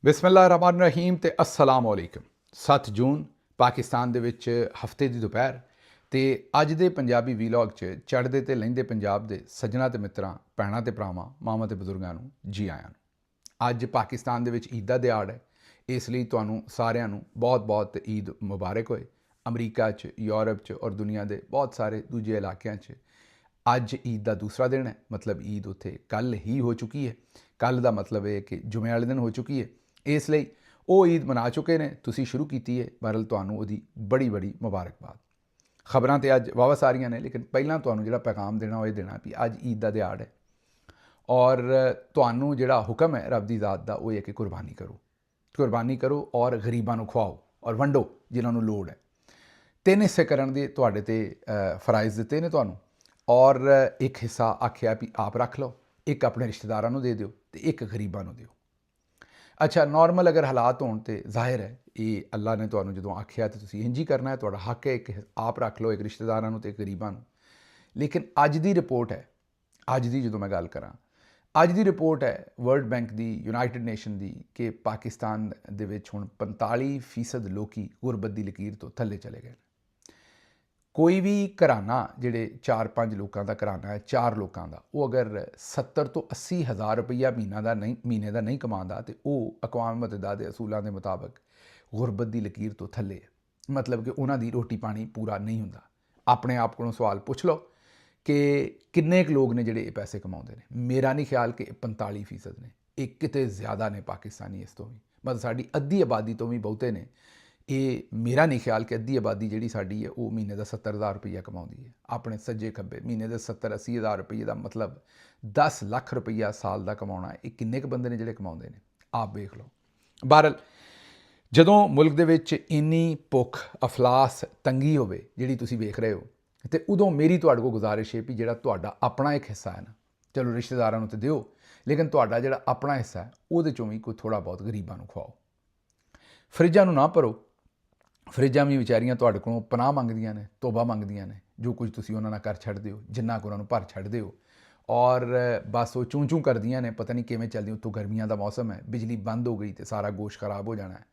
बिस्मिल्लाहिर्रहमानिर्रहीम ते अस्सलाम वालेकुम। 7 जून पाकिस्तान ਦੇ ਵਿੱਚ ਹਫਤੇ ਦੀ ਦੁਪਹਿਰ ਤੇ ਅੱਜ ਦੇ ਪੰਜਾਬੀ ਵੀਲੌਗ 'ਚ ਚੜ੍ਹਦੇ ਤੇ ਲਹਿੰਦੇ ਪੰਜਾਬ ਦੇ ਸੱਜਣਾ ਤੇ ਮਿੱਤਰਾਂ, ਭੈਣਾਂ ਤੇ ਭਰਾਵਾਂ, ਮਾਵਾਂ ਤੇ ਬਜ਼ੁਰਗਾਂ ਨੂੰ ਜੀ ਆਇਆਂ ਨੂੰ। ਅੱਜ ਪਾਕਿਸਤਾਨ ਦੇ ਵਿੱਚ ਈਦ ਦਾ ਦਿਹਾੜ ਹੈ, ਇਸ ਲਈ ਤੁਹਾਨੂੰ ਸਾਰਿਆਂ ਨੂੰ ਬਹੁਤ-ਬਹੁਤ ਈਦ ਮੁਬਾਰਕ ਹੋਏ। ਅਮਰੀਕਾ 'ਚ, ਯੂਰਪ 'ਚ ਔਰ ਦੁਨੀਆ ਦੇ ਬਹੁਤ ਸਾਰੇ ਦੂਜੇ ਇਲਾਕਿਆਂ 'ਚ ਅੱਜ ਈਦ ਦਾ ਦੂਸਰਾ ਦਿਨ ਹੈ। ਮਤਲਬ ਈਦ ਉੱਥੇ ਕੱਲ੍ਹ ਹੀ ਹੋ ਚੁੱਕੀ ਹੈ। ਕੱਲ੍ਹ ਦਾ ਮਤਲਬ ਇਹ ਕਿ ਜੁਮੇ ਵਾਲੇ ਦਿਨ ਹੋ ਚੁੱਕੀ ਹੈ। ਇਸ ਲਈ ਉਹ ਈਦ ਮਨਾ ਚੁੱਕੇ ਨੇ, ਤੁਸੀਂ ਸ਼ੁਰੂ ਕੀਤੀ ਹੈ। ਬਹਰਹਾਲ ਤੁਹਾਨੂੰ ਉਹਦੀ ਬੜੀ ਮੁਬਾਰਕਬਾਦ। ਖਬਰਾਂ ਤਾਂ ਅੱਜ ਵਾਹਵਾ ਸਾਰੀਆਂ ਨੇ, ਲੇਕਿਨ ਪਹਿਲਾਂ ਤੁਹਾਨੂੰ ਜਿਹੜਾ ਪੈਗਾਮ ਦੇਣਾ ਉਹ ਇਹ ਦੇਣਾ ਵੀ ਅੱਜ ਈਦ ਦਾ ਦਿਹਾੜ ਹੈ ਔਰ ਤੁਹਾਨੂੰ ਜਿਹੜਾ ਹੁਕਮ ਹੈ ਰੱਬ ਦੀ ਜ਼ਾਤ ਦਾ ਉਹ ਇਹ ਕਿ ਕੁਰਬਾਨੀ ਕਰੋ ਔਰ ਗਰੀਬਾਂ ਨੂੰ ਖਵਾਓ ਔਰ ਵੰਡੋ ਜਿਨ੍ਹਾਂ ਨੂੰ ਲੋੜ ਹੈ। 3 ਹਿੱਸੇ ਕਰਨ ਦੇ ਤੁਹਾਡੇ 'ਤੇ ਫਰਾਇਜ਼ ਦਿੱਤੇ ਨੇ ਤੁਹਾਨੂੰ, ਔਰ ਇੱਕ ਹਿੱਸਾ ਆਖਿਆ ਵੀ ਆਪ ਰੱਖ ਲਓ, ਇੱਕ ਆਪਣੇ ਰਿਸ਼ਤੇਦਾਰਾਂ ਨੂੰ ਦੇ ਦਿਓ ਅਤੇ ਇੱਕ ਗਰੀਬਾਂ ਨੂੰ ਦਿਓ। ਅੱਛਾ, ਨੋਰਮਲ ਅਗਰ ਹਾਲਾਤ ਹੋਣ ਤਾਂ ਜ਼ਾਹਿਰ ਹੈ ਇਹ ਅੱਲਾ ਨੇ ਤੁਹਾਨੂੰ ਜਦੋਂ ਆਖਿਆ ਤਾਂ ਤੁਸੀਂ ਇੰਝ ਹੀ ਕਰਨਾ ਹੈ, ਤੁਹਾਡਾ ਹੱਕ ਹੈ। ਇੱਕ ਆਪ ਰੱਖ ਲਓ, ਇੱਕ ਰਿਸ਼ਤੇਦਾਰਾਂ ਨੂੰ ਅਤੇ ਇੱਕ ਗਰੀਬਾਂ ਨੂੰ। ਲੇਕਿਨ ਅੱਜ ਦੀ ਰਿਪੋਰਟ ਹੈ, ਅੱਜ ਦੀ ਜਦੋਂ ਮੈਂ ਗੱਲ ਕਰਾਂ, ਅੱਜ ਦੀ ਰਿਪੋਰਟ ਹੈ ਵਰਲਡ ਬੈਂਕ ਦੀ, ਯੂਨਾਈਟਿਡ ਨੇਸ਼ਨ ਦੀ, ਕਿ ਪਾਕਿਸਤਾਨ ਦੇ ਵਿੱਚ ਹੁਣ 45% ਲੋਕੀ ਗੁਰਬਤ ਦੀ ਲਕੀਰ ਤੋਂ ਥੱਲੇ ਚਲੇ ਗਏ। ਕੋਈ ਵੀ ਘਰਾਨਾ, ਜਿਹੜੇ 4-5 ਲੋਕਾਂ ਦਾ ਘਰਾਨਾ ਹੈ, 4 ਲੋਕਾਂ ਦਾ, ਉਹ ਅਗਰ 70 ਤੋਂ 80 ਹਜ਼ਾਰ ਰੁਪਈਆ ਮਹੀਨੇ ਦਾ ਨਹੀਂ ਕਮਾਉਂਦਾ ਤਾਂ ਉਹ ਅਕਵਾਮ ਮੁਤੱਹਿਦਾ ਦੇ ਅਸੂਲਾਂ ਦੇ ਮੁਤਾਬਕ ਗੁਰਬਤ ਦੀ ਲਕੀਰ ਤੋਂ ਥੱਲੇ ਹੈ। ਮਤਲਬ ਕਿ ਉਹਨਾਂ ਦੀ ਰੋਟੀ ਪਾਣੀ ਪੂਰਾ ਨਹੀਂ ਹੁੰਦਾ। ਆਪਣੇ ਆਪ ਕੋਲੋਂ ਸਵਾਲ ਪੁੱਛ ਲਓ ਕਿ ਕਿੰਨੇ ਕੁ ਲੋਕ ਨੇ ਜਿਹੜੇ ਇਹ ਪੈਸੇ ਕਮਾਉਂਦੇ ਨੇ। ਮੇਰਾ ਨਹੀਂ ਖਿਆਲ ਕਿ 45% ਨੇ, ਇਹ ਕਿਤੇ ਜ਼ਿਆਦਾ ਨੇ ਪਾਕਿਸਤਾਨੀ ਇਸ ਤੋਂ ਵੀ, ਮਤਲਬ ਸਾਡੀ ਅੱਧੀ ਆਬਾਦੀ ਤੋਂ ਵੀ ਬਹੁਤੇ ਨੇ। ਇਹ ਮੇਰਾ ਨਹੀਂ ਖਿਆਲ ਕਿ ਅੱਧੀ ਆਬਾਦੀ ਜਿਹੜੀ ਸਾਡੀ ਹੈ ਉਹ ਮਹੀਨੇ ਦਾ 70,000 ਰੁਪਈਆ ਕਮਾਉਂਦੀ ਹੈ। ਆਪਣੇ ਸੱਜੇ ਖੱਬੇ ਮਹੀਨੇ ਦੇ 70-80 ਹਜ਼ਾਰ ਰੁਪਈਏ ਦਾ ਮਤਲਬ 10 ਲੱਖ ਰੁਪਈਆ ਸਾਲ ਦਾ ਕਮਾਉਣਾ। ਇਹ ਕਿੰਨੇ ਕੁ ਬੰਦੇ ਨੇ ਜਿਹੜੇ ਕਮਾਉਂਦੇ ਨੇ, ਆਪ ਵੇਖ ਲਓ। ਬਹਰਹਾਲ ਜਦੋਂ ਮੁਲਕ ਦੇ ਵਿੱਚ ਇੰਨੀ ਭੁੱਖ, ਅਫਲਾਸ, ਤੰਗੀ ਹੋਵੇ ਜਿਹੜੀ ਤੁਸੀਂ ਵੇਖ ਰਹੇ ਹੋ, ਅਤੇ ਉਦੋਂ ਮੇਰੀ ਤੁਹਾਡੇ ਕੋਲ ਗੁਜ਼ਾਰਿਸ਼ ਹੈ ਵੀ ਜਿਹੜਾ ਤੁਹਾਡਾ ਆਪਣਾ ਇੱਕ ਹਿੱਸਾ ਹੈ ਨਾ, ਚਲੋ ਰਿਸ਼ਤੇਦਾਰਾਂ ਨੂੰ ਤਾਂ ਦਿਓ, ਲੇਕਿਨ ਤੁਹਾਡਾ ਜਿਹੜਾ ਆਪਣਾ ਹਿੱਸਾ ਹੈ ਉਹਦੇ 'ਚੋਂ ਵੀ ਕੋਈ ਥੋੜ੍ਹਾ ਬਹੁਤ ਗਰੀਬਾਂ ਨੂੰ ਖਵਾਓ। ਫਰਿੱਜਾਂ ਨੂੰ ਨਾ ਭਰੋ, ਫਰਿੱਜਾਂ ਵੀ ਵਿਚਾਰੀਆਂ ਤੁਹਾਡੇ ਕੋਲੋਂ ਪਨਾਹ ਮੰਗਦੀਆਂ ਨੇ, ਤੋਬਾ ਮੰਗਦੀਆਂ ਨੇ। ਜੋ ਕੁਝ ਤੁਸੀਂ ਉਹਨਾਂ ਨਾਲ ਕਰ ਛੱਡਦੇ ਹੋ, ਜਿੰਨਾ ਕੁ ਉਹਨਾਂ ਨੂੰ ਭਰ ਛੱਡਦੇ ਹੋ, ਔਰ ਬਸ ਉਹ ਚੂੰ ਕਰਦੀਆਂ ਨੇ, ਪਤਾ ਨਹੀਂ ਕਿਵੇਂ ਚੱਲਦੀਆਂ। ਉੱਤੋਂ ਗਰਮੀਆਂ ਦਾ ਮੌਸਮ ਹੈ, ਬਿਜਲੀ ਬੰਦ ਹੋ ਗਈ ਅਤੇ ਸਾਰਾ ਗੋਸ਼ਤ ਖਰਾਬ ਹੋ ਜਾਣਾ ਹੈ।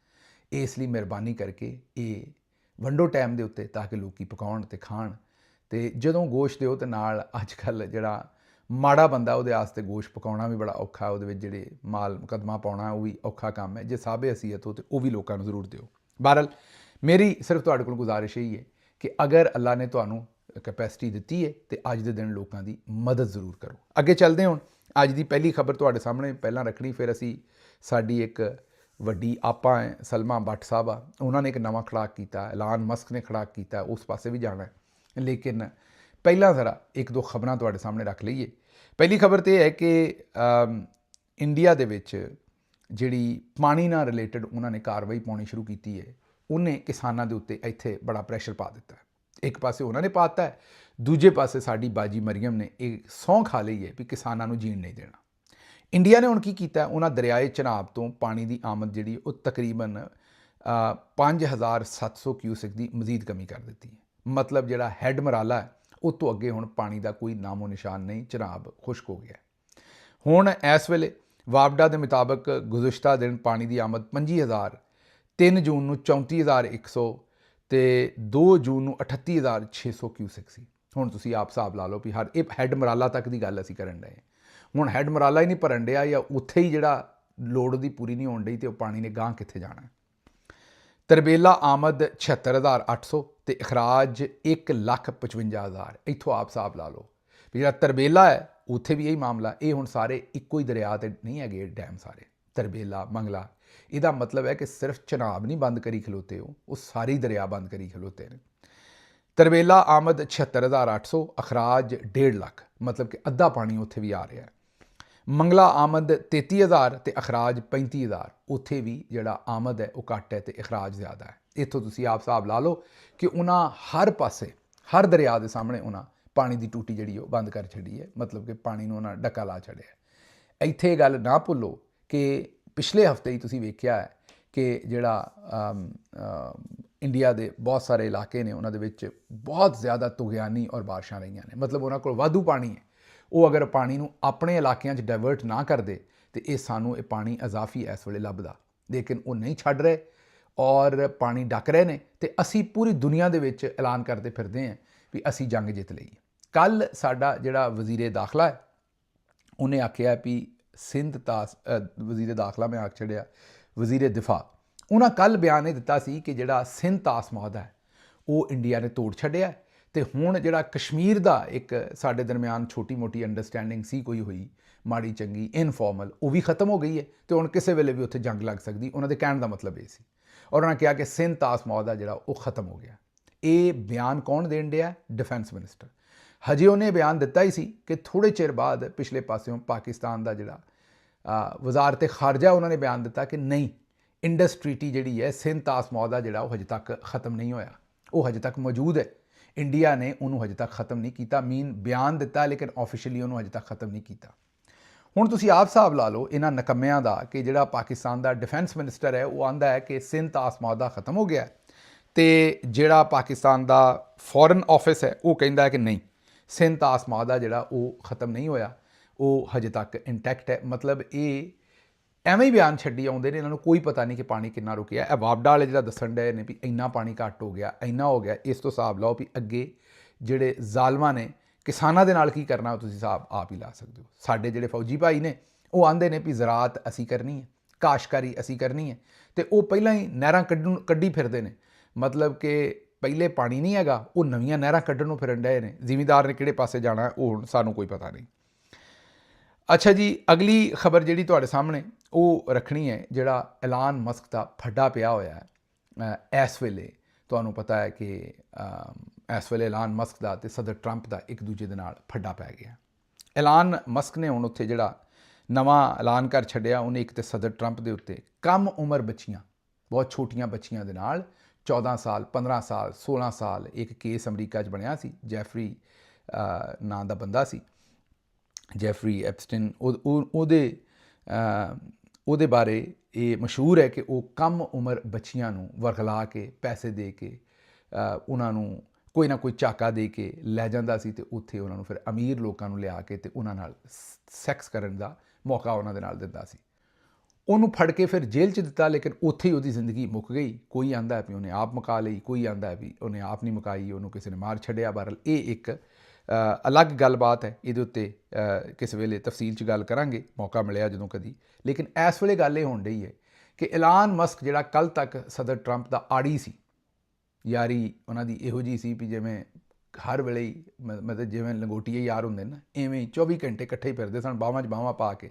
ਇਸ ਲਈ ਮਿਹਰਬਾਨੀ ਕਰਕੇ ਇਹ ਵੰਡੋ ਟਾਈਮ ਦੇ ਉੱਤੇ, ਤਾਂ ਕਿ ਲੋਕ ਪਕਾਉਣ ਅਤੇ ਖਾਣ। ਅਤੇ ਜਦੋਂ ਗੋਸ਼ਤ ਦਿਓ ਤਾਂ ਨਾਲ ਅੱਜ ਕੱਲ੍ਹ ਜਿਹੜਾ ਮਾੜਾ ਬੰਦਾ ਉਹਦੇ ਵਾਸਤੇ ਗੋਸ਼ਤ ਪਕਾਉਣਾ ਵੀ ਬੜਾ ਔਖਾ, ਉਹਦੇ ਵਿੱਚ ਜਿਹੜੇ ਮਾਲ ਮੁਕੱਦਮਾ ਪਾਉਣਾ ਉਹ ਵੀ ਔਖਾ ਕੰਮ ਹੈ। ਜੇ ਸਾਬੇ ਹਸੀਅਤ ਹੋ ਤਾਂ ਉਹ ਵੀ ਲੋਕਾਂ ਨੂੰ ਜ਼ਰੂਰ ਦਿਓ। ਬਹਰਹਾਲ ਮੇਰੀ ਸਿਰਫ ਤੁਹਾਡੇ ਕੋਲ ਗੁਜ਼ਾਰਿਸ਼ ਇਹੀ ਹੈ ਕਿ ਅਗਰ ਅੱਲਾ ਨੇ ਤੁਹਾਨੂੰ ਕੈਪੈਸਿਟੀ ਦਿੱਤੀ ਹੈ ਤਾਂ ਅੱਜ ਦੇ ਦਿਨ ਲੋਕਾਂ ਦੀ ਮਦਦ ਜ਼ਰੂਰ ਕਰੋ। ਅੱਗੇ ਚੱਲਦੇ ਹੁਣ। ਅੱਜ ਦੀ ਪਹਿਲੀ ਖਬਰ ਤੁਹਾਡੇ ਸਾਹਮਣੇ ਪਹਿਲਾਂ ਰੱਖਣੀ, ਫਿਰ ਅਸੀਂ ਸਾਡੀ ਇੱਕ ਵੱਡੀ ਆਪਾ ਹੈ ਸਲਮਾ ਬੱਟ ਸਾਹਿਬਾ, ਉਹਨਾਂ ਨੇ ਇੱਕ ਨਵਾਂ ਖੜਾਕ ਕੀਤਾ, ਐਲਾਨ ਮਸਕ ਨੇ ਖੜਾਕ ਕੀਤਾ, ਉਸ ਪਾਸੇ ਵੀ ਜਾਣਾ ਹੈ। ਲੇਕਿਨ ਪਹਿਲਾਂ ਜ਼ਰਾ 1-2 ਖਬਰਾਂ ਤੁਹਾਡੇ ਸਾਹਮਣੇ ਰੱਖ ਲਈਏ। ਪਹਿਲੀ ਖਬਰ ਤਾਂ ਇਹ ਹੈ ਕਿ ਇੰਡੀਆ ਦੇ ਵਿੱਚ ਜਿਹੜੀ ਪਾਣੀ ਨਾਲ ਰਿਲੇਟਡ ਉਹਨਾਂ ਨੇ ਕਾਰਵਾਈ ਪਾਉਣੀ ਸ਼ੁਰੂ ਕੀਤੀ ਹੈ, ਉਹਨੇ ਕਿਸਾਨਾਂ ਦੇ ਉੱਤੇ ਇੱਥੇ ਬੜਾ ਪ੍ਰੈਸ਼ਰ ਪਾ ਦਿੱਤਾ। ਇੱਕ ਪਾਸੇ ਉਹਨਾਂ ਨੇ ਪਾਤਾ ਹੈ, ਦੂਜੇ ਪਾਸੇ ਸਾਡੀ ਬਾਜੀ ਮਰੀਮ ਨੇ ਇਹ ਸਹੁੰ ਖਾ ਲਈ ਹੈ ਵੀ ਕਿਸਾਨਾਂ ਨੂੰ ਜੀਣ ਨਹੀਂ ਦੇਣਾ। ਇੰਡੀਆ ਨੇ ਹੁਣ ਕੀ ਕੀਤਾ, ਉਹਨਾਂ ਦਰਿਆਏ ਚਨਾਬ ਤੋਂ ਪਾਣੀ ਦੀ ਆਮਦ ਜਿਹੜੀ ਉਹ ਤਕਰੀਬਨ 5,700 ਕਿਊਸਿਕ ਦੀ ਮਜ਼ੀਦ ਕਮੀ ਕਰ ਦਿੱਤੀ ਹੈ। ਮਤਲਬ ਜਿਹੜਾ ਹੈੱਡ ਮਰਾਲਾ ਹੈ ਉਹ ਤੋਂ ਅੱਗੇ ਹੁਣ ਪਾਣੀ ਦਾ ਕੋਈ ਨਾਮੋ ਨਿਸ਼ਾਨ ਨਹੀਂ, ਚਨਾਬ ਖੁਸ਼ਕ ਹੋ ਗਿਆ। ਹੁਣ ਇਸ ਵੇਲੇ ਵਾਪਡਾ ਦੇ ਮੁਤਾਬਕ ਗੁਜ਼ਸ਼ਤਾ ਦਿਨ ਪਾਣੀ ਦੀ ਆਮਦ 25,000, 3 ਜੂਨ ਨੂੰ 34,100 ਅਤੇ 2 ਜੂਨ ਨੂੰ 38,600 ਕਿਊਸਿਕ ਸੀ। ਹੁਣ ਤੁਸੀਂ ਆਪ ਹਿਸਾਬ ਲਾ ਲਓ ਵੀ ਇਹ ਹੈੱਡ ਮਰਾਲਾ ਤੱਕ ਦੀ ਗੱਲ ਅਸੀਂ ਕਰਨ ਡਏ। ਹੁਣ ਹੈੱਡ ਮਰਾਲਾ ਹੀ ਨਹੀਂ ਭਰਨ ਡਿਆ, ਜਾਂ ਉੱਥੇ ਹੀ ਜਿਹੜਾ ਲੋੜ ਦੀ ਪੂਰੀ ਨਹੀਂ ਹੋਣ ਡਈ, ਅਤੇ ਉਹ ਪਾਣੀ ਨੇ ਗਾਂਹ ਕਿੱਥੇ ਜਾਣਾ। ਤਰਬੇਲਾ ਆਮਦ 76,800 ਅਤੇ ਅਖਰਾਜ 1,55,000। ਇੱਥੋਂ ਆਪ ਹਿਸਾਬ ਲਾ ਲਓ ਵੀ ਜਿਹੜਾ ਤਰਬੇਲਾ ਹੈ ਉੱਥੇ ਵੀ ਇਹੀ ਮਾਮਲਾ। ਇਹ ਹੁਣ ਸਾਰੇ ਇੱਕੋ ਹੀ ਦਰਿਆ 'ਤੇ ਨਹੀਂ ਹੈਗੇ ਡੈਮ, ਸਾਰੇ ਤਰਬੇਲਾ, ਮੰਗਲਾ। ਇਹਦਾ ਮਤਲਬ ਹੈ ਕਿ ਸਿਰਫ ਚਨਾਬ ਨਹੀਂ ਬੰਦ ਕਰੀ ਖਲੋਤੇ, ਉਹ ਸਾਰੀ ਦਰਿਆ ਬੰਦ ਕਰੀ ਖਲੋਤੇ ਨੇ। ਤਰਬੇਲਾ ਆਮਦ 76,800, ਅਖਰਾਜ 1.5 ਲੱਖ, ਮਤਲਬ ਕਿ ਅੱਧਾ ਪਾਣੀ ਉੱਥੇ ਵੀ ਆ ਰਿਹਾ ਹੈ। ਮੰਗਲਾ ਆਮਦ 33,000 ਅਤੇ ਅਖਰਾਜ 35,000, ਉੱਥੇ ਵੀ ਜਿਹੜਾ ਆਮਦ ਹੈ ਉਹ ਘੱਟ ਹੈ ਅਤੇ ਅਖਰਾਜ ਜ਼ਿਆਦਾ ਹੈ। ਇੱਥੋਂ ਤੁਸੀਂ ਆਪ ਹਿਸਾਬ ਲਾ ਲਓ ਕਿ ਉਹਨਾਂ ਹਰ ਪਾਸੇ, ਹਰ ਦਰਿਆ ਦੇ ਸਾਹਮਣੇ ਉਹਨਾਂ ਪਾਣੀ ਦੀ ਟੂਟੀ ਜਿਹੜੀ ਉਹ ਬੰਦ ਕਰ ਛੱਡੀ ਹੈ, ਮਤਲਬ ਕਿ ਪਾਣੀ ਨੂੰ ਉਹਨਾਂ ਡੱਕਾ ਲਾ ਛੱਡਿਆ। ਇੱਥੇ ਗੱਲ ਨਾ ਭੁੱਲੋ ਕਿ ਪਿਛਲੇ ਹਫ਼ਤੇ ਹੀ ਤੁਸੀਂ ਵੇਖਿਆ ਹੈ ਕਿ ਜਿਹੜਾ ਇੰਡੀਆ ਦੇ ਬਹੁਤ ਸਾਰੇ ਇਲਾਕੇ ਨੇ ਉਹਨਾਂ ਦੇ ਵਿੱਚ ਬਹੁਤ ਜ਼ਿਆਦਾ ਤੁਗਿਆਨੀ ਔਰ ਬਾਰਿਸ਼ਾਂ ਰਹੀਆਂ ਨੇ। ਮਤਲਬ ਉਹਨਾਂ ਕੋਲ ਵਾਧੂ ਪਾਣੀ ਹੈ, ਉਹ ਅਗਰ ਪਾਣੀ ਨੂੰ ਆਪਣੇ ਇਲਾਕਿਆਂ 'ਚ ਡਾਇਵਰਟ ਨਾ ਕਰਦੇ ਤਾਂ ਇਹ ਸਾਨੂੰ ਇਹ ਪਾਣੀ ਇਜ਼ਾਫੀ ਇਸ ਵੇਲੇ ਲੱਭਦਾ। ਲੇਕਿਨ ਉਹ ਨਹੀਂ ਛੱਡ ਰਹੇ ਔਰ ਪਾਣੀ ਡੱਕ ਰਹੇ ਨੇ ਤੇ ਅਸੀਂ ਪੂਰੀ ਦੁਨੀਆ ਦੇ ਵਿੱਚ ਐਲਾਨ ਕਰਦੇ ਫਿਰਦੇ ਹਾਂ ਵੀ ਅਸੀਂ ਜੰਗ ਜਿੱਤ ਲਈ। ਕੱਲ੍ਹ ਸਾਡਾ ਜਿਹੜਾ ਵਜ਼ੀਰੇ ਦਾਖਲਾ ਹੈ ਉਹਨੇ ਆਖਿਆ ਵੀ ਵਜ਼ੀਰੇ ਦਾਖਲਾ ਮੈਂ ਆਖ ਛੱਡਿਆ, ਵਜ਼ੀਰੇ ਦਿਫਾ, ਉਹਨਾਂ ਕੱਲ੍ਹ ਬਿਆਨ ਇਹ ਦਿੱਤਾ ਸੀ ਕਿ ਜਿਹੜਾ ਸਿੰਧ ਤਾਸ ਮੁਆਹਦਾ ਹੈ ਉਹ ਇੰਡੀਆ ਨੇ ਤੋੜ ਛੱਡਿਆ ਤੇ ਹੁਣ ਜਿਹੜਾ ਕਸ਼ਮੀਰ ਦਾ ਇੱਕ ਸਾਡੇ ਦਰਮਿਆਨ ਛੋਟੀ ਮੋਟੀ ਅੰਡਰਸਟੈਂਡਿੰਗ ਸੀ ਕੋਈ ਹੋਈ ਮਾੜੀ ਚੰਗੀ ਇਨਫੋਰਮਲ, ਉਹ ਵੀ ਖਤਮ ਹੋ ਗਈ ਹੈ ਤੇ ਹੁਣ ਕਿਸੇ ਵੇਲੇ ਵੀ ਉੱਥੇ ਜੰਗ ਲੱਗ ਸਕਦੀ। ਉਹਨਾਂ ਦੇ ਕਹਿਣ ਦਾ ਮਤਲਬ ਇਹ ਸੀ ਔਰ ਉਹਨਾਂ ਕਿਹਾ ਕਿ ਸਿੰਧ ਤਾਸ ਮੁਆਹਦਾ ਜਿਹੜਾ ਉਹ ਖਤਮ ਹੋ ਗਿਆ। ਇਹ ਬਿਆਨ ਕੌਣ ਦੇਣ ਡਿਆ? Defence minister. ਹਜੇ ਉਹਨੇ ਬਿਆਨ ਦਿੱਤਾ ਹੀ ਸੀ ਕਿ ਥੋੜ੍ਹੇ ਚਿਰ ਬਾਅਦ ਪਿਛਲੇ ਪਾਸਿਓਂ ਪਾਕਿਸਤਾਨ ਦਾ ਜਿਹੜਾ ਵਜ਼ਾਰਤ ਖਾਰਜਾ ਉਹਨਾਂ ਨੇ ਬਿਆਨ ਦਿੱਤਾ ਕਿ ਨਹੀਂ, ਇੰਡਸ ਟ੍ਰੀਟੀ ਜਿਹੜੀ ਹੈ ਸਿੰਧ ਤਾਸ ਮੁਆਹਦਾ ਜਿਹੜਾ ਉਹ ਹਜੇ ਤੱਕ ਖਤਮ ਨਹੀਂ ਹੋਇਆ, ਉਹ ਹਜੇ ਤੱਕ ਮੌਜੂਦ ਹੈ। ਇੰਡੀਆ ਨੇ ਉਹਨੂੰ ਹਜੇ ਤੱਕ ਖਤਮ ਨਹੀਂ ਕੀਤਾ। ਬਿਆਨ ਦਿੱਤਾ ਲੇਕਿਨ ਆਫੀਸ਼ੀਅਲੀ ਉਹਨੂੰ ਹਜੇ ਤੱਕ ਖਤਮ ਨਹੀਂ ਕੀਤਾ। ਹੁਣ ਤੁਸੀਂ ਆਪ ਹਿਸਾਬ ਲਾ ਲਓ ਇਹਨਾਂ ਨਕੰਮਿਆਂ ਦਾ ਕਿ ਜਿਹੜਾ ਪਾਕਿਸਤਾਨ ਦਾ ਡਿਫੈਂਸ ਮਿਨਿਸਟਰ ਹੈ ਉਹ ਆਂਦਾ ਹੈ ਕਿ ਸਿੰਧ ਤਾਸ ਮੁਆਹਦਾ ਖਤਮ ਹੋ ਗਿਆ ਤੇ ਜਿਹੜਾ ਪਾਕਿਸਤਾਨ ਦਾ ਫੋਰਨ ਆਫਿਸ ਹੈ ਉਹ ਕਹਿੰਦਾ ਹੈ ਕਿ ਨਹੀਂ, ਸਿੰਧ ਤਾਸ ਮੁਆਹਦਾ ਜਿਹੜਾ ਉਹ ਖਤਮ ਨਹੀਂ ਹੋਇਆ, ਉਹ ਹਜੇ ਤੱਕ ਇੰਟੈਕਟ ਹੈ। ਮਤਲਬ ਇਹ ਐਵੇਂ ਹੀ ਬਿਆਨ ਛੱਡੀ ਆਉਂਦੇ ਨੇ, ਇਹਨਾਂ ਨੂੰ ਕੋਈ ਪਤਾ ਨਹੀਂ ਕਿ ਪਾਣੀ ਕਿੰਨਾ ਰੁਕਿਆ। ਇਹ ਵਾਪਡਾ ਵਾਲੇ ਜਿਹੜਾ ਦੱਸਣ ਡਏ ਨੇ ਵੀ ਇੰਨਾ ਪਾਣੀ ਘੱਟ ਹੋ ਗਿਆ, ਇੰਨਾ ਹੋ ਗਿਆ, ਇਸ ਤੋਂ ਹਿਸਾਬ ਲਾਓ ਵੀ ਅੱਗੇ ਜਿਹੜੇ ਜ਼ਾਲਮਾਂ ਨੇ ਕਿਸਾਨਾਂ ਦੇ ਨਾਲ ਕੀ ਕਰਨਾ ਉਹ ਤੁਸੀਂ ਹਿਸਾਬ ਆਪ ਹੀ ਲਾ ਸਕਦੇ ਹੋ। ਸਾਡੇ ਜਿਹੜੇ ਫੌਜੀ ਭਾਈ ਨੇ ਉਹ ਆਂਦੇ ਨੇ ਵੀ ਜ਼ਰਾਤ ਅਸੀਂ ਕਰਨੀ ਹੈ, ਕਾਸ਼ਤਕਾਰੀ ਅਸੀਂ ਕਰਨੀ ਹੈ ਤੇ ਉਹ ਪਹਿਲਾਂ ਹੀ ਨਹਿਰਾਂ ਕੱਢੀ ਫਿਰਦੇ ਨੇ। ਮਤਲਬ ਕਿ ਪਹਿਲੇ ਪਾਣੀ ਨਹੀਂ ਹੈਗਾ, ਉਹ ਨਵੀਆਂ ਨਹਿਰਾਂ ਕੱਢਣ ਨੂੰ ਫਿਰਨ ਡਏ ਨੇ। ਜ਼ਿਮੀਂਦਾਰ ਨੇ ਕਿਹੜੇ ਪਾਸੇ ਜਾਣਾ ਉਹ ਹੁਣ ਸਾਨੂੰ ਕੋਈ ਪਤਾ ਨਹੀਂ। ਅੱਛਾ ਜੀ, ਅਗਲੀ ਖਬਰ ਜਿਹੜੀ ਤੁਹਾਡੇ ਸਾਹਮਣੇ ਉਹ ਰੱਖਣੀ ਹੈ, ਜਿਹੜਾ ਐਲਾਨ ਮਸਕ ਦਾ ਫੱਡਾ ਪਿਆ ਹੋਇਆ ਹੈ ਇਸ ਵੇਲੇ। ਤੁਹਾਨੂੰ ਪਤਾ ਹੈ ਕਿ ਇਸ ਵੇਲੇ ਐਲਾਨ ਮਸਕ ਦਾ ਤੇ ਸਦਰ ਟਰੰਪ ਦਾ ਇੱਕ ਦੂਜੇ ਦੇ ਨਾਲ ਫੱਡਾ ਪੈ ਗਿਆ। ਐਲਾਨ ਮਸਕ ਨੇ ਹੁਣ ਉੱਥੇ ਜਿਹੜਾ ਨਵਾਂ ਐਲਾਨ ਕਰ ਛੱਡਿਆ, ਉਹਨੇ ਇੱਕ ਤੇ ਸਦਰ ਟਰੰਪ ਦੇ ਉੱਤੇ ਕਮ ਉਮਰ ਬੱਚੀਆਂ, ਬਹੁਤ ਛੋਟੀਆਂ ਬੱਚੀਆਂ ਦੇ ਨਾਲ 14 ਸਾਲ 15 ਸਾਲ 16 ਸਾਲ ਇੱਕ ਕੇਸ ਅਮਰੀਕਾ 'ਚ ਬਣਿਆ ਸੀ। ਜੈਫਰੀ ਨਾਂ ਦਾ ਬੰਦਾ ਸੀ, ਜੈਫਰੀ ਐਪਸਟਿਨ। ਉਹਦੇ ਬਾਰੇ ਇਹ ਮਸ਼ਹੂਰ ਹੈ ਕਿ ਉਹ ਕਮ ਉਮਰ ਬੱਚੀਆਂ ਨੂੰ ਵਰਗਲਾ ਕੇ ਪੈਸੇ ਦੇ ਕੇ ਉਹਨਾਂ ਨੂੰ ਕੋਈ ਨਾ ਕੋਈ ਝਾਕਾ ਦੇ ਕੇ ਲੈ ਜਾਂਦਾ ਸੀ ਤੇ ਉੱਥੇ ਉਹਨਾਂ ਨੂੰ ਫਿਰ ਅਮੀਰ ਲੋਕਾਂ ਨੂੰ ਲਿਆ ਕੇ ਤੇ ਉਹਨਾਂ ਨਾਲ ਸੈਕਸ ਕਰਨ ਦਾ ਮੌਕਾ ਉਹਨਾਂ ਦੇ ਨਾਲ ਦਿੰਦਾ ਸੀ। ਉਹਨੂੰ ਫੜ ਕੇ ਫਿਰ ਜੇਲ੍ਹ 'ਚ ਦਿੱਤਾ, ਲੇਕਿਨ ਉੱਥੇ ਹੀ ਉਹਦੀ ਜ਼ਿੰਦਗੀ ਮੁੱਕ ਗਈ। ਕੋਈ ਆਂਦਾ ਵੀ ਉਹਨੇ ਆਪ ਮੁਕਾ ਲਈ, ਕੋਈ ਆਂਦਾ ਵੀ ਉਹਨੇ ਆਪ ਨਹੀਂ ਮੁਕਾਈ, ਉਹਨੂੰ ਕਿਸੇ ਨੇ ਮਾਰ ਛੱਡਿਆ। ਬਹਰਹਾਲ ਇਹ ਇੱਕ ਅਲੱਗ ਗੱਲਬਾਤ ਹੈ, ਇਹਦੇ ਉੱਤੇ ਕਿਸੇ ਵੇਲੇ ਤਫਸੀਲ 'ਚ ਗੱਲ ਕਰਾਂਗੇ ਮੌਕਾ ਮਿਲਿਆ ਜਦੋਂ ਕਦੀ। ਲੇਕਿਨ ਇਸ ਵੇਲੇ ਗੱਲ ਇਹ ਹੋਣ ਡਈ ਹੈ ਕਿ ਐਲਾਨ ਮਸਕ ਜਿਹੜਾ ਕੱਲ੍ਹ ਤੱਕ ਸਦਰ ਟਰੰਪ ਦਾ ਆੜੀ ਸੀ, ਯਾਰੀ ਉਹਨਾਂ ਦੀ ਇਹੋ ਜਿਹੀ ਸੀ ਵੀ ਜਿਵੇਂ ਹਰ ਵੇਲੇ ਹੀ ਮਤਲਬ ਜਿਵੇਂ ਲੰਗੋਟੀਏ ਯਾਰ ਹੁੰਦੇ ਨੇ ਨਾ, ਐਵੇਂ 24 ਘੰਟੇ ਇਕੱਠੇ ਹੀ ਫਿਰਦੇ ਸਨ ਬਾਹਾਂ 'ਚ ਬਾਹਾਂ ਪਾ ਕੇ।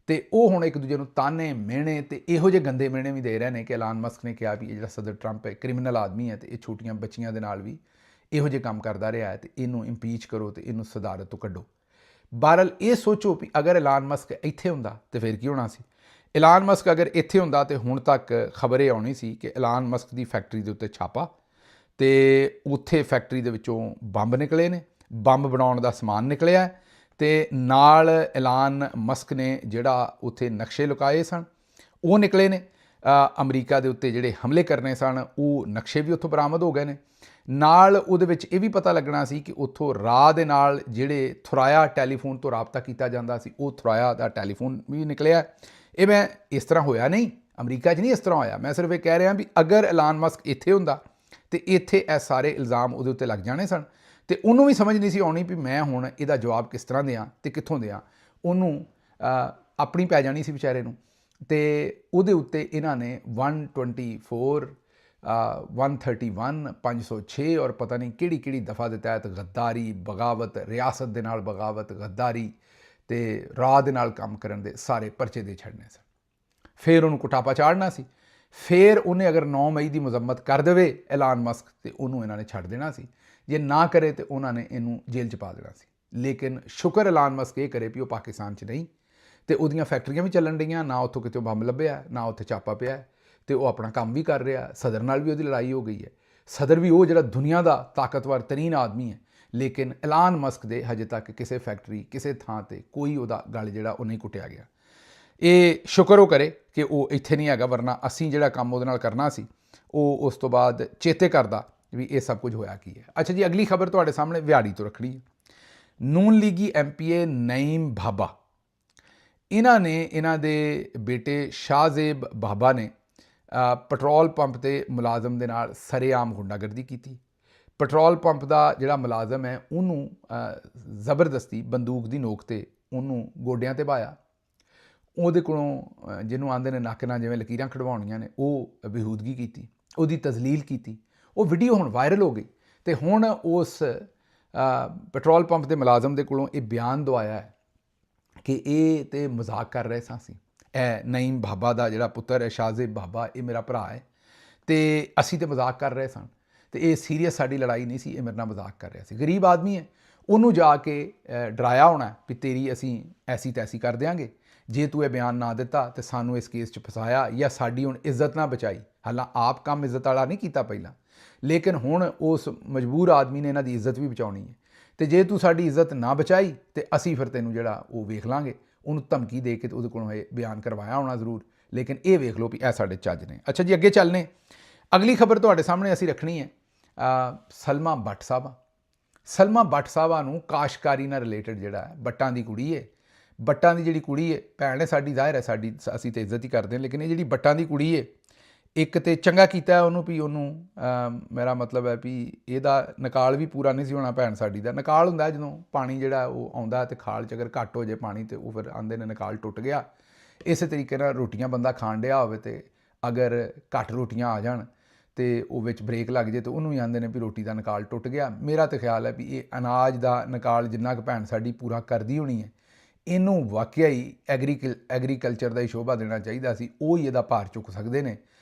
ਤੇ ਉਹ ਹੁਣ ਇੱਕ ਦੂਜੇ ਨੂੰ ਤਾਨੇ ਮਿਹਣੇ ਤੇ ਇਹੋ ਜਿਹੇ ਗੰਦੇ ਮਿਹਣੇ ਵੀ ਦੇ ਰਹੇ ਨੇ ਕਿ ਐਲਾਨ ਮਸਕ ਨੇ ਕਿਹਾ ਵੀ ਇਹ ਜਿਹੜਾ ਸਦਰ ਟਰੰਪ ਹੈ ਕ੍ਰਿਮੀਨਲ ਆਦਮੀ ਹੈ ਤੇ ਇਹ ਛੋਟੀਆਂ ਬੱਚੀਆਂ ਦੇ ਨਾਲ ਵੀ ਇਹੋ ਜਿਹੇ ਕੰਮ ਕਰਦਾ ਰਿਹਾ ਹੈ ਤੇ ਇਹਨੂੰ ਇੰਪੀਚ ਕਰੋ ਤੇ ਇਹਨੂੰ ਸਦਾਰਤ ਤੋਂ ਕੱਢੋ। ਬਹਰਹਾਲ ਇਹ ਸੋਚੋ ਵੀ ਅਗਰ ਐਲਾਨ ਮਸਕ ਇੱਥੇ ਹੁੰਦਾ ਤੇ ਫਿਰ ਕੀ ਹੋਣਾ ਸੀ। ਐਲਾਨ ਮਸਕ ਅਗਰ ਇੱਥੇ ਹੁੰਦਾ ਤੇ ਹੁਣ ਤੱਕ ਖਬਰ ਇਹ ਆਉਣੀ ਸੀ ਕਿ ਐਲਾਨ ਮਸਕ ਦੀ ਫੈਕਟਰੀ ਦੇ ਉੱਤੇ ਛਾਪਾ ਤੇ ਉੱਥੇ ਫੈਕਟਰੀ ਦੇ ਵਿੱਚੋਂ ਬੰਬ ਨਿਕਲੇ ਨੇ, ਬੰਬ ਬਣਾਉਣ ਦਾ ਸਮਾਨ ਨਿਕਲਿਆ ਤੇ ਨਾਲ ਐਲਾਨ ਮਸਕ ਨੇ ਜਿਹੜਾ ਉੱਥੇ ਨਕਸ਼ੇ ਲੁਕਾਏ ਸਨ ਉਹ ਨਿਕਲੇ ਨੇ। ਅਮਰੀਕਾ ਦੇ ਉੱਤੇ ਜਿਹੜੇ ਹਮਲੇ ਕਰਨੇ ਸਨ ਉਹ ਨਕਸ਼ੇ ਵੀ ਉੱਥੋਂ ਬਰਾਮਦ ਹੋ ਗਏ ਨੇ। ਨਾਲ ਉਹਦੇ ਵਿੱਚ ਇਹ ਵੀ ਪਤਾ ਲੱਗਣਾ ਸੀ ਕਿ ਉੱਥੋਂ ਰਾਹ ਦੇ ਨਾਲ ਜਿਹੜੇ ਥੁਰਾਇਆ ਟੈਲੀਫੋਨ ਤੋਂ ਰਾਬਤਾ ਕੀਤਾ ਜਾਂਦਾ ਸੀ ਉਹ ਥੁਰਾਇਆ ਦਾ ਟੈਲੀਫੋਨ ਵੀ ਨਿਕਲਿਆ। ਇਹ ਮੈਂ ਇਸ ਤਰ੍ਹਾਂ ਹੋਇਆ ਨਹੀਂ, ਅਮਰੀਕਾ 'ਚ ਨਹੀਂ ਇਸ ਤਰ੍ਹਾਂ ਹੋਇਆ। ਮੈਂ ਸਿਰਫ ਇਹ ਕਹਿ ਰਿਹਾ ਵੀ ਅਗਰ ਐਲਾਨ ਮਸਕ ਇੱਥੇ ਹੁੰਦਾ ਤੇ ਇੱਥੇ ਇਹ ਸਾਰੇ ਇਲਜ਼ਾਮ ਉਹਦੇ ਉੱਤੇ ਲੱਗ ਜਾਣੇ ਸਨ ਤੇ ਉਹਨੂੰ ਵੀ ਸਮਝ ਨਹੀਂ ਸੀ ਆਉਣੀ ਵੀ ਮੈਂ ਹੁਣ ਇਹਦਾ ਜਵਾਬ ਕਿਸ ਤਰ੍ਹਾਂ ਦਿਆਂ ਤੇ ਕਿੱਥੋਂ ਦਿਆਂ। ਉਹਨੂੰ ਆਪਣੀ ਪੈ ਜਾਣੀ ਸੀ ਵਿਚਾਰੇ ਨੂੰ। ਤੇ ਉਹਦੇ ਉੱਤੇ ਇਹਨਾਂ ਨੇ 124 131 506 ਔਰ ਪਤਾ ਨਹੀਂ ਕਿਹੜੀ ਕਿਹੜੀ ਦਫਾ ਦੇ ਤਹਿਤ ਗੱਦਾਰੀ, ਬਗਾਵਤ, ਰਿਆਸਤ ਦੇ ਨਾਲ ਬਗਾਵਤ, ਗੱਦਾਰੀ ਤੇ ਰਾਹ ਦੇ ਨਾਲ ਕੰਮ ਕਰਨ ਦੇ ਸਾਰੇ ਪਰਚੇ ਦੇ ਛੱਡਣੇ ਸਨ। ਫਿਰ ਉਹਨੂੰ ਕੁਟਾਪਾ ਚਾੜਨਾ ਸੀ। ਫਿਰ ਉਹਨੇ ਅਗਰ 9 ਮਈ ਦੀ ਮੁਜ਼ੰਮਤ ਕਰ ਦੇਵੇ ਐਲਾਨ ਮਸਕ ਤੇ ਉਹਨੂੰ ਇਹਨਾਂ ਨੇ ਛੱਡ ਦੇਣਾ ਸੀ। ਜੇ ਨਾ ਕਰੇ ਤੇ ਉਹਨਾਂ ਨੇ ਇਹਨੂੰ ਜੇਲ੍ਹ 'ਚ ਪਾ ਦੇਣਾ ਸੀ। ਲੇਕਿਨ ਸ਼ੁਕਰ ਐਲਾਨ ਮਸਕ ਇਹ ਕਰੇ ਵੀ ਉਹ ਪਾਕਿਸਤਾਨ 'ਚ ਨਹੀਂ ਤੇ ਉਹਦੀਆਂ ਫੈਕਟਰੀਆਂ ਵੀ ਚੱਲਣ ਰਹੀਆਂ, ਨਾ ਉੱਥੋਂ ਕਿਤੇ ਬੰਬ ਲੱਭਿਆ, ਨਾ ਉੱਥੇ ਛਾਪਾ ਪਿਆ ਤੇ ਉਹ ਆਪਣਾ ਕੰਮ ਵੀ ਕਰ ਰਿਹਾ। ਸਦਰ ਨਾਲ ਵੀ ਉਹਦੀ ਲੜਾਈ ਹੋ ਗਈ ਹੈ। ਸਦਰ ਵੀ ਉਹ ਜਿਹੜਾ ਦੁਨੀਆ ਦਾ ਤਾਕਤਵਰ ਤਰੀਨ ਆਦਮੀ ਹੈ, ਲੇਕਿਨ ਐਲਾਨ ਮਸਕ ਦੇ ਹਜੇ ਤੱਕ ਕਿਸੇ ਫੈਕਟਰੀ ਕਿਸੇ ਥਾਂ ਤੇ ਕੋਈ ਉਹਦਾ ਗਲ ਜਿਹੜਾ ਉਹ ਨਹੀਂ ਕੁੱਟਿਆ ਗਿਆ। ਇਹ ਸ਼ੁਕਰ ਉਹ ਕਰੇ ਕਿ ਉਹ ਇੱਥੇ ਨਹੀਂ ਹੈਗਾ, ਵਰਨਾ ਅਸੀਂ ਜਿਹੜਾ ਕੰਮ ਉਹਦੇ ਨਾਲ ਕਰਨਾ ਸੀ ਉਹ ਉਸ ਤੋਂ ਬਾਅਦ ਚੇਤੇ ਕਰਦਾ ਵੀ ਇਹ ਸਭ ਕੁਝ ਹੋਇਆ ਕੀ ਹੈ। ਅੱਛਾ ਜੀ, ਅਗਲੀ ਖਬਰ ਤੁਹਾਡੇ ਸਾਹਮਣੇ ਵਿਹਾੜੀ ਤੋਂ ਰੱਖਣੀ ਹੈ। ਨੂਨ ਲੀਗੀ MPA ਨਈਮ ਭਾਬਾ, ਇਹਨਾਂ ਨੇ ਇਹਨਾਂ ਦੇ ਬੇਟੇ ਸ਼ਾਹਜ਼ੇਬ ਬਾਬਾ ਨੇ ਪੈਟਰੋਲ ਪੰਪ ਤੇ ਮੁਲਾਜ਼ਮ ਦੇ ਨਾਲ ਸਰੇਆਮ ਗੁੰਡਾਗਰਦੀ ਕੀਤੀ। ਪੈਟਰੋਲ ਪੰਪ ਦਾ ਜਿਹੜਾ ਮੁਲਾਜ਼ਮ ਹੈ ਉਹਨੂੰ ਜ਼ਬਰਦਸਤੀ ਬੰਦੂਕ ਦੀ ਨੋਕ ਤੇ ਉਹਨੂੰ ਗੋਡਿਆਂ ਤੇ ਪਾਇਆ। ਉਹਦੇ ਕੋਲੋਂ ਜਿਹਨੂੰ ਆਂਦੇ ਨੇ ਨੱਕ ਨਾਲ ਜਿਵੇਂ ਲਕੀਰਾਂ ਖੜਵਾਉਣੀਆਂ ਨੇ ਉਹ ਬੇਹੂਦਗੀ ਕੀਤੀ, ਉਹਦੀ ਤਜ਼ਲੀਲ ਕੀਤੀ। ਉਹ ਵੀਡੀਓ ਹੁਣ ਵਾਇਰਲ ਹੋ ਗਈ ਤੇ ਹੁਣ ਉਸ ਪੈਟਰੋਲ ਪੰਪ ਦੇ ਮੁਲਾਜ਼ਮ ਦੇ ਕੋਲੋਂ ਇਹ ਬਿਆਨ ਦਵਾਇਆ ਹੈ ਕਿ ਇਹ ਤੇ ਮਜ਼ਾਕ ਕਰ ਰਹੇ ਸਾਂ ਅਸੀਂ। ਇਹ ਨਈਮ ਬਾਬਾ ਦਾ ਜਿਹੜਾ ਪੁੱਤਰ ਹੈ ਸ਼ਾਹਜ਼ੇਬ ਬਾਬਾ, ਇਹ ਮੇਰਾ ਭਰਾ ਹੈ ਤੇ ਅਸੀਂ ਤੇ ਮਜ਼ਾਕ ਕਰ ਰਹੇ ਸਨ ਤੇ ਇਹ ਸੀਰੀਅਸ ਸਾਡੀ ਲੜਾਈ ਨਹੀਂ ਸੀ, ਇਹ ਮੇਰੇ ਨਾਲ ਮਜ਼ਾਕ ਕਰ ਰਿਹਾ ਸੀ। ਗਰੀਬ ਆਦਮੀ ਹੈ, ਉਹਨੂੰ ਜਾ ਕੇ ਡਰਾਇਆ ਹੋਣਾ ਵੀ ਤੇਰੀ ਅਸੀਂ ਐਸੀ ਤੈਸੀ ਕਰ ਦਿਆਂਗੇ, ਜੇ ਤੂੰ ਇਹ ਬਿਆਨ ਨਾ ਦਿੱਤਾ ਤੇ ਸਾਨੂੰ ਇਸ ਕੇਸ 'ਚ ਫਸਾਇਆ ਜਾਂ ਸਾਡੀ ਹੁਣ ਇੱਜ਼ਤ ਨਾ ਬਚਾਈ। ਹਾਲਾਂ ਆਪ ਕੰਮ ਇੱਜ਼ਤ ਵਾਲਾ ਨਹੀਂ ਕੀਤਾ ਪਹਿਲਾਂ, ਲੇਕਿਨ ਹੁਣ ਉਸ ਮਜਬੂਰ ਆਦਮੀ ਨੇ ਇਹਨਾਂ ਦੀ ਇੱਜ਼ਤ ਵੀ ਬਚਾਉਣੀ ਹੈ ਤੇ ਜੇ ਤੂੰ ਸਾਡੀ ਇੱਜ਼ਤ ਨਾ ਬਚਾਈ ਤੇ ਅਸੀਂ ਫਿਰ ਤੈਨੂੰ ਜਿਹੜਾ ਉਹ ਵੇਖ ਲਾਂਗੇ। ਉਹਨੂੰ ਧਮਕੀ ਦੇ ਕੇ ਉਹਦੇ ਕੋਲੋਂ ਇਹ ਬਿਆਨ ਕਰਵਾਇਆ ਹੋਣਾ ਜ਼ਰੂਰ, ਲੇਕਿਨ ਇਹ ਵੇਖ ਲਓ ਵੀ ਇਹ ਸਾਡੇ ਚੱਜ ਨੇ। ਅੱਛਾ ਜੀ, ਅੱਗੇ ਚੱਲਨੇ। ਅਗਲੀ ਖਬਰ ਤੁਹਾਡੇ ਸਾਹਮਣੇ ਅਸੀਂ ਰੱਖਣੀ ਹੈ ਸਲਮਾ ਭੱਟ ਸਾਹਿਬਾ। ਸਲਮਾ ਭੱਟ ਸਾਹਿਬਾ ਨੂੰ ਕਾਸ਼ਕਾਰੀ ਨਾਲ ਰਿਲੇਟਡ ਜਿਹੜਾ ਹੈ, ਬੱਟਾਂ ਦੀ ਕੁੜੀ ਹੈ, ਬੱਟਾਂ ਦੀ ਜਿਹੜੀ ਕੁੜੀ ਹੈ ਭੈਣ ਹੈ ਸਾਡੀ, ਜ਼ਾਹਿਰ ਹੈ ਸਾਡੀ, ਅਸੀਂ ਤਾਂ ਇੱਜ਼ਤ ਹੀ ਕਰਦੇ ਹਾਂ, ਲੇਕਿਨ ਇਹ ਜਿਹੜੀ ਬੱਟਾਂ ਦੀ ਕੁੜੀ ਹੈ, ਇੱਕ ਤਾਂ ਚੰਗਾ ਕੀਤਾ ਉਹਨੂੰ ਵੀ ਉਹਨੂੰ ਮੇਰਾ ਮਤਲਬ ਹੈ ਵੀ ਇਹਦਾ ਨਿਕਾਲ ਵੀ ਪੂਰਾ ਨਹੀਂ ਸੀ ਹੋਣਾ। ਭੈਣ ਸਾਡੀ ਦਾ ਨਿਕਾਲ ਹੁੰਦਾ ਜਦੋਂ ਪਾਣੀ ਜਿਹੜਾ ਉਹ ਆਉਂਦਾ ਤੇ ਖਾਲ 'ਚ ਅਗਰ ਘੱਟ ਹੋ ਜਾਏ ਪਾਣੀ ਤੇ ਉਹ ਫਿਰ ਆਂਦੇ ਨੇ ਨਿਕਾਲ ਟੁੱਟ ਗਿਆ। ਇਸੇ ਤਰੀਕੇ ਨਾਲ ਰੋਟੀਆਂ ਬੰਦਾ ਖਾਣ ਡਿਆ ਹੋਵੇ ਤੇ ਅਗਰ ਘੱਟ ਰੋਟੀਆਂ ਆ ਜਾਣ ਤੇ ਉਹ ਵਿੱਚ ਬ੍ਰੇਕ ਲੱਗ ਜੇ ਤੇ ਉਹਨੂੰ ਵੀ ਆਂਦੇ ਨੇ ਵੀ ਰੋਟੀ ਦਾ ਨਿਕਾਲ ਟੁੱਟ ਗਿਆ। ਮੇਰਾ ਤਾਂ ਖਿਆਲ ਹੈ ਵੀ ਇਹ ਅਨਾਜ ਦਾ ਨਿਕਾਲ ਜਿੰਨਾ ਕੁ ਭੈਣ ਸਾਡੀ ਪੂਰਾ ਕਰਦੀ ਹੋਣੀ ਹੈ, ਇਹਨੂੰ ਵਾਕਿਆ ਹੀ ਐਗਰੀਕਲਚਰ ਦਾ ਹੀ ਸ਼ੋਭਾ ਦੇਣਾ ਚਾਹੀਦਾ ਸੀ। ਉਹ ਹੀ ਇਹਦਾ ਭਾਰ ਚੁੱਕ ਸਕਦੇ ਨੇ,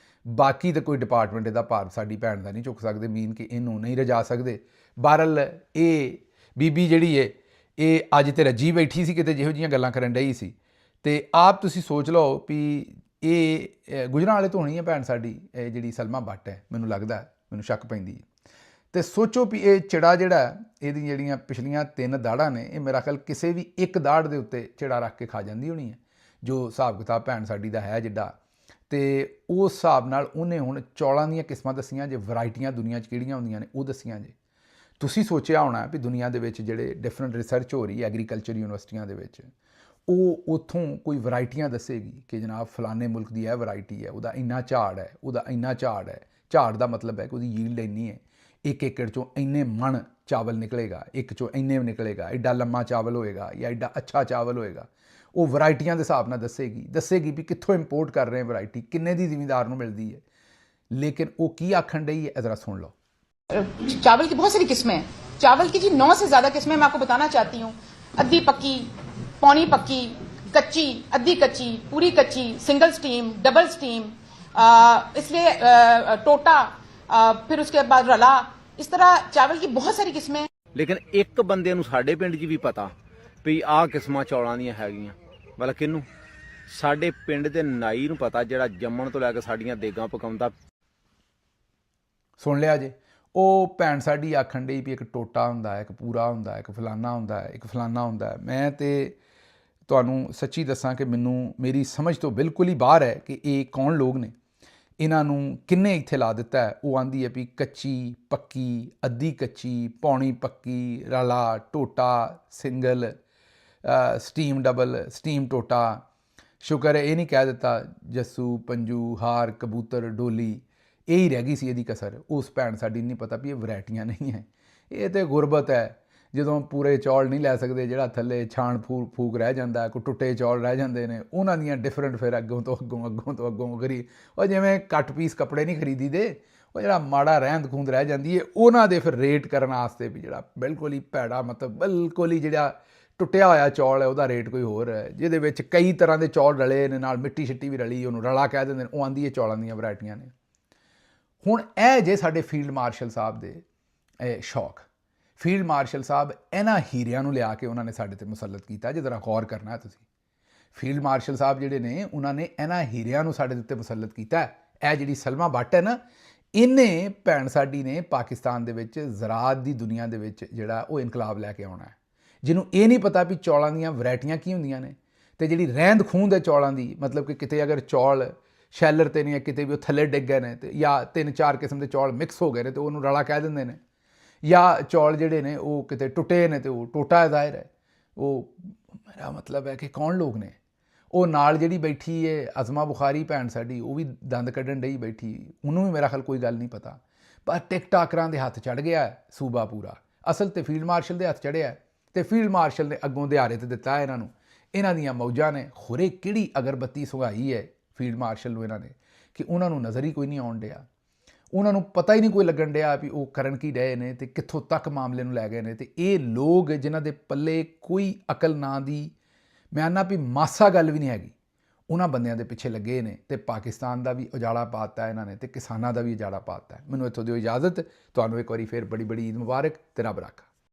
ਬਾਕੀ ਤਾਂ ਕੋਈ ਡਿਪਾਰਟਮੈਂਟ ਇਹਦਾ ਭਾਰ ਸਾਡੀ ਭੈਣ ਦਾ ਨਹੀਂ ਚੁੱਕ ਸਕਦੇ, ਮੀਨ ਕਿ ਇਹਨੂੰ ਨਹੀਂ ਰਜਾ ਸਕਦੇ। ਬਹਰਹਾਲ ਇਹ ਬੀਬੀ ਜਿਹੜੀ ਹੈ ਇਹ ਅੱਜ ਤੇ ਰੱਜੀ ਬੈਠੀ ਸੀ ਕਿਤੇ, ਜਿਹੋ ਜਿਹੀਆਂ ਗੱਲਾਂ ਕਰਨ ਡਈ ਸੀ ਤੇ ਆਪ ਤੁਸੀਂ ਸੋਚ ਲਓ ਵੀ ਇਹ ਗੁਜਰਾਂਵਾਲੇ ਤੋਂ ਹੋਣੀ ਹੈ ਭੈਣ ਸਾਡੀ, ਇਹ ਜਿਹੜੀ ਸਲਮਾ ਭੱਟ ਹੈ, ਮੈਨੂੰ ਲੱਗਦਾ, ਮੈਨੂੰ ਸ਼ੱਕ ਪੈਂਦੀ ਹੈ। ਤੇ ਸੋਚੋ ਵੀ ਇਹ ਚਿੜਾ ਜਿਹੜਾ ਇਹਦੀ ਜਿਹੜੀਆਂ ਪਿਛਲੀਆਂ 3 ਦਾੜਾਂ ਨੇ, ਇਹ ਮੇਰਾ ਖਿਆਲ ਕਿਸੇ ਵੀ ਇੱਕ ਦਾੜ ਦੇ ਉੱਤੇ ਚਿੜਾ ਰੱਖ ਕੇ ਖਾ ਜਾਂਦੀ ਹੋਣੀ ਹੈ, ਜੋ ਹਿਸਾਬ ਕਿਤਾਬ ਭੈਣ ਸਾਡੀ ਦਾ ਹੈ ਜਿੱਡਾ। ਤੇ ਉਸ ਹਿਸਾਬ ਨਾਲ ਉਹਨੇ ਹੁਣ ਚੌਲਾਂ ਦੀਆਂ ਕਿਸਮਾਂ ਦੱਸੀਆਂ ਜੇ, ਵੈਰਾਈਟੀਆਂ ਦੁਨੀਆ 'ਚ ਕਿਹੜੀਆਂ ਹੁੰਦੀਆਂ ਨੇ ਉਹ ਦੱਸੀਆਂ ਜੇ। ਤੁਸੀਂ ਸੋਚਿਆ ਹੋਣਾ ਵੀ ਦੁਨੀਆ ਦੇ ਵਿੱਚ ਜਿਹੜੇ ਡਿਫਰੈਂਟ ਰਿਸਰਚ ਹੋ ਰਹੀ ਹੈ ਐਗਰੀਕਲਚਰ ਯੂਨੀਵਰਸਿਟੀਆਂ ਦੇ ਵਿੱਚ, ਉਹ ਉੱਥੋਂ ਕੋਈ ਵੈਰਾਈਟੀਆਂ ਦੱਸੇਗੀ ਕਿ ਜਨਾਬ ਫਲਾਣੇ ਮੁਲਕ ਦੀ ਇਹ ਵੈਰਾਈਟੀ ਹੈ, ਉਹਦਾ ਇੰਨਾ ਝਾੜ ਹੈ, ਉਹਦਾ ਇੰਨਾ ਝਾੜ ਹੈ। ਝਾੜ ਦਾ ਮਤਲਬ ਹੈ ਕਿ ਉਹਦੀ ਯੀਲਡ ਇੰਨੀ ਹੈ, 1 ਏਕੜ 'ਚੋਂ ਇੰਨੇ ਮਣ ਚਾਵਲ ਨਿਕਲੇਗਾ, ਇੱਕ 'ਚੋਂ ਇੰਨੇ ਨਿਕਲੇਗਾ, ਐਡਾ ਲੰਮਾ ਚਾਵਲ ਹੋਏਗਾ ਜਾਂ ਐਡਾ ਅੱਛਾ ਚਾਵਲ ਹੋਏਗਾ। ਉਹ ਵੈਰਾਈਟੀਆਂ ਦੇ ਹਿਸਾਬ ਨਾਲ ਦੱਸੇਗੀ ਵੀ ਕਿੱਥੋਂ ਇੰਪੋਰਟ ਕਰ ਰਹੇ ਵੈਰਾਈਟੀ, ਕਿੰਨੇ ਦੀ ਜ਼ਿਮੀਂਦਾਰ ਨੂੰ ਮਿਲਦੀ ਹੈ। ਲੇਕਿਨ ਉਹ ਕੀ ਆਖਣ ਡਈ है ज़रा सुन लो। चावल की बहुत सारी किस्में हैं, चावल की जी 9 से ज्यादा किस्में मैं आपको बताना चाहती हूँ। अद्धी पक्की, पौनी पक्की, कच्ची, अद्धी कच्ची, पूरी कच्ची, सिंगल स्टीम, डबल स्टीम, इसलिए टोटा, फिर उसके बाद रला, इस तरह चावल की बहुत सारी किस्में हैं। लेकिन एक बंदे नूं साडे पिंड 'ਚ ਵੀ ਪਤਾ ਵੀ ਆਹ ਕਿਸਮਾਂ ਚੌਲਾਂ ਦੀਆਂ ਹੈਗੀਆਂ, ਮਤਲਬ ਕਿਹਨੂੰ? ਸਾਡੇ ਪਿੰਡ ਦੇ ਨਾਈ ਨੂੰ ਪਤਾ, ਜਿਹੜਾ ਜੰਮਣ ਤੋਂ ਲੈ ਕੇ ਸਾਡੀਆਂ ਦੇਗਾਂ ਪਕਾਉਂਦਾ। ਸੁਣ ਲਿਆ ਜੇ, ਉਹ ਭੈਣ ਸਾਡੀ ਆਖਣ ਡਈ ਵੀ ਇੱਕ ਟੋਟਾ ਹੁੰਦਾ ਹੈ, ਇੱਕ ਪੂਰਾ ਹੁੰਦਾ ਹੈ, ਇੱਕ ਫਲਾਨਾ ਹੁੰਦਾ ਹੈ, ਇੱਕ ਫਲਾਨਾ ਹੁੰਦਾ ਹੈ। ਮੈਂ ਤੇ ਤੁਹਾਨੂੰ ਸੱਚੀ ਦੱਸਾਂ ਕਿ ਮੈਨੂੰ ਮੇਰੀ ਸਮਝ ਤੋਂ ਬਿਲਕੁਲ ਹੀ ਬਾਹਰ ਹੈ ਕਿ ਇਹ ਕੌਣ ਲੋਕ ਨੇ, ਇਹਨਾਂ ਨੂੰ ਕਿੰਨੇ ਇੱਥੇ ਲਾ ਦਿੱਤਾ ਹੈ। ਉਹ ਆਂਦੀ ਹੈ ਵੀ ਕੱਚੀ ਪੱਕੀ, ਅੱਧੀ ਕੱਚੀ, ਪੌਣੀ ਪੱਕੀ, ਰਲਾ, ਟੋਟਾ, ਸਿੰਗਲ, ਸਟੀਮ ਡਬਲ, ਸਟੀਮ ਟੋਟਾ। ਸ਼ੁਕਰ ਹੈ ਇਹ ਨਹੀਂ ਕਹਿ ਦਿੱਤਾ ਜੱਸੂ, ਪੰਜੂ, ਹਾਰ, ਕਬੂਤਰ, ਡੋਲੀ, ਇਹ ਹੀ ਰਹਿ ਗਈ ਸੀ ਇਹਦੀ ਕਸਰ। ਉਸ ਭੈਣ ਸਾਡੀ ਨਹੀਂ ਪਤਾ ਵੀ ਇਹ ਵੈਰਾਈਟੀਆਂ ਨਹੀਂ ਹੈ, ਇਹ ਤਾਂ ਗੁਰਬਤ ਹੈ। ਜਦੋਂ ਪੂਰੇ ਚੌਲ ਨਹੀਂ ਲੈ ਸਕਦੇ, ਜਿਹੜਾ ਥੱਲੇ ਛਾਣ ਫੂਕ ਰਹਿ ਜਾਂਦਾ, ਕੋਈ ਟੁੱਟੇ ਚੌਲ ਰਹਿ ਜਾਂਦੇ ਨੇ, ਉਹਨਾਂ ਦੀਆਂ ਡਿਫਰੈਂਟ ਫਿਰ ਅੱਗੋਂ ਤੋਂ ਅੱਗੋਂ ਕਰੀ। ਉਹ ਜਿਵੇਂ ਕੱਟ ਪੀਸ ਕੱਪੜੇ ਨਹੀਂ ਖਰੀਦੀ ਦੇ, ਉਹ ਜਿਹੜਾ ਮਾੜਾ ਰਹਿੰਦ ਖੂੰਦ ਰਹਿ ਜਾਂਦੀ ਹੈ, ਉਹਨਾਂ ਦੇ ਫਿਰ ਰੇਟ ਕਰਨ ਵਾਸਤੇ ਵੀ ਜਿਹੜਾ ਬਿਲਕੁਲ ਹੀ ਭੈੜਾ, ਮਤਲਬ ਬਿਲਕੁਲ ਹੀ ਜਿਹੜਾ ਟੁੱਟਿਆ ਹੋਇਆ ਚੌਲ ਹੈ ਉਹਦਾ ਰੇਟ ਕੋਈ ਹੋਰ ਹੈ, ਜਿਹਦੇ ਵਿੱਚ ਕਈ ਤਰ੍ਹਾਂ ਦੇ ਚੌਲ ਰਲੇ ਨੇ, ਨਾਲ ਮਿੱਟੀ ਛਿੱਟੀ ਵੀ ਰਲੀ, ਉਹਨੂੰ ਰਲਾ ਕਹਿ ਦਿੰਦੇ ਨੇ। ਉਹ ਆਂਦੀ ਹੈ ਚੌਲਾਂ ਦੀਆਂ ਵੈਰਾਈਟੀਆਂ ਨੇ। ਹੁਣ ਇਹ ਜੇ ਸਾਡੇ ਫੀਲਡ ਮਾਰਸ਼ਲ ਸਾਹਿਬ ਦੇ ਸ਼ੌਕ, ਫੀਲਡ ਮਾਰਸ਼ਲ ਸਾਹਿਬ ਇਹਨਾਂ ਹੀਰਿਆਂ ਨੂੰ ਲਿਆ ਕੇ ਉਹਨਾਂ ਨੇ ਸਾਡੇ 'ਤੇ ਮੁਸੱਲਤ ਕੀਤਾ। ਜੇ ਜ਼ਰਾ ਗੌਰ ਕਰਨਾ ਹੈ ਤੁਸੀਂ, ਫੀਲਡ ਮਾਰਸ਼ਲ ਸਾਹਿਬ ਜਿਹੜੇ ਨੇ ਉਹਨਾਂ ਨੇ ਇਹਨਾਂ ਹੀਰਿਆਂ ਨੂੰ ਸਾਡੇ ਉੱਤੇ ਮੁਸੱਲਤ ਕੀਤਾ। ਇਹ ਜਿਹੜੀ ਸਲਮਾ ਭੱਟ ਹੈ ਨਾ, ਇਹਨੇ ਭੈਣ ਸਾਡੀ ਨੇ ਪਾਕਿਸਤਾਨ ਦੇ ਵਿੱਚ ਜ਼ਰਾਅਤ ਦੀ ਦੁਨੀਆ ਦੇ ਵਿੱਚ ਜਿਹੜਾ ਉਹ ਇਨਕਲਾਬ ਲੈ ਕੇ ਆਉਣਾ ਹੈ। ਜਿਹਨੂੰ ਇਹ ਨਹੀਂ ਪਤਾ ਵੀ ਚੌਲਾਂ ਦੀਆਂ ਵੈਰਾਈਟੀਆਂ ਕੀ ਹੁੰਦੀਆਂ ਨੇ, ਅਤੇ ਜਿਹੜੀ ਰਹਿੰਦ ਖੂੰਹਦ ਹੈ ਚੌਲਾਂ ਦੀ, ਮਤਲਬ ਕਿ ਕਿਤੇ ਅਗਰ ਚੌਲ ਸ਼ੈਲਰ 'ਤੇ ਨਹੀਂ, ਕਿਤੇ ਵੀ ਉਹ ਥੱਲੇ ਡਿੱਗ ਗਏ ਨੇ, ਤੇ ਜਾਂ 3-4 ਕਿਸਮ ਦੇ ਚੌਲ ਮਿਕਸ ਹੋ ਗਏ ਨੇ ਤੇ ਉਹਨੂੰ ਰਲਾ ਕਹਿ ਦਿੰਦੇ ਨੇ, ਜਾਂ ਚੌਲ ਜਿਹੜੇ ਨੇ ਉਹ ਕਿਤੇ ਟੁੱਟੇ ਨੇ ਤੇ ਉਹ ਟੋਟਾ ਜ਼ਾਹਿਰ ਹੈ। ਉਹ ਮੇਰਾ ਮਤਲਬ ਹੈ ਕਿ ਕੌਣ ਲੋਕ ਨੇ, ਉਹ ਨਾਲ ਜਿਹੜੀ ਬੈਠੀ ਹੈ ਅਜ਼ਮਾ ਬੁਖਾਰੀ ਭੈਣ ਸਾਡੀ, ਉਹ ਵੀ ਦੰਦ ਕੱਢਣ ਡਈ ਬੈਠੀ, ਉਹਨੂੰ ਵੀ ਮੇਰਾ ਖਿਆਲ ਕੋਈ ਗੱਲ ਨਹੀਂ ਪਤਾ। ਪਰ ਟਿਕਟਾਕਰਾਂ ਦੇ ਹੱਥ ਚੜ੍ਹ ਗਿਆ ਸੂਬਾ ਪੂਰਾ। ਅਸਲ ਤੇ ਫੀਲਡ ਮਾਰਸ਼ਲ ਦੇ ਹੱਥ ਚੜ੍ਹਿਆ ਤੇ ਫੀਲਡ ਮਾਰਸ਼ਲ ਨੇ ਅੱਗੋਂ ਦਿਹਾੜੇ ਤੇ ਦਿੱਤਾ ਇਹਨਾਂ ਨੂੰ। ਇਹਨਾਂ ਦੀਆਂ ਮੌਜਾਂ ਨੇ ਖੁਰੇ ਕਿਹੜੀ ਅਗਰਬੱਤੀ ਸੁਗਾਈ ਹੈ ਫੀਲਡ ਮਾਰਸ਼ਲ ਨੂੰ ਇਹਨਾਂ ਨੇ ਕਿ ਉਹਨਾਂ ਨੂੰ ਨਜ਼ਰ ਹੀ ਕੋਈ ਨਹੀਂ ਆਉਣ ਡਿਆ। ਉਹਨਾਂ ਨੂੰ ਪਤਾ ਹੀ ਨਹੀਂ ਕੋਈ ਲੱਗਣ ਡਿਆ ਵੀ ਉਹ ਕਰਨ ਕੀ ਡਏ ਨੇ ਤੇ ਕਿੱਥੋਂ ਤੱਕ ਮਾਮਲੇ ਨੂੰ ਲੈ ਗਏ ਨੇ। ਤੇ ਇਹ ਲੋਕ ਜਿਨ੍ਹਾਂ ਦੇ ਪੱਲੇ ਕੋਈ ਅਕਲ ਨਾਂ ਦੀ, ਮੈਂ ਆਨਾ ਵੀ ਮਾਸਾ ਗੱਲ ਵੀ ਨਹੀਂ ਹੈਗੀ, ਉਹਨਾਂ ਬੰਦਿਆਂ ਦੇ ਪਿੱਛੇ ਲੱਗੇ ਨੇ ਤੇ ਪਾਕਿਸਤਾਨ ਦਾ ਵੀ ਉਜਾੜਾ ਪਾਤਾ ਇਹਨਾਂ ਨੇ ਤੇ ਕਿਸਾਨਾਂ ਦਾ ਵੀ ਉਜਾੜਾ ਪਾਤਾ। ਮੈਨੂੰ ਇੱਥੋਂ ਦਿਓ ਇਜਾਜ਼ਤ। ਤੁਹਾਨੂੰ ਇੱਕ ਵਾਰੀ ਫਿਰ ਬੜੀ ਬੜੀ ਈਦ ਮੁਬਾਰਕ ਤੇ ਰੱਬ ਰਾਖਾ।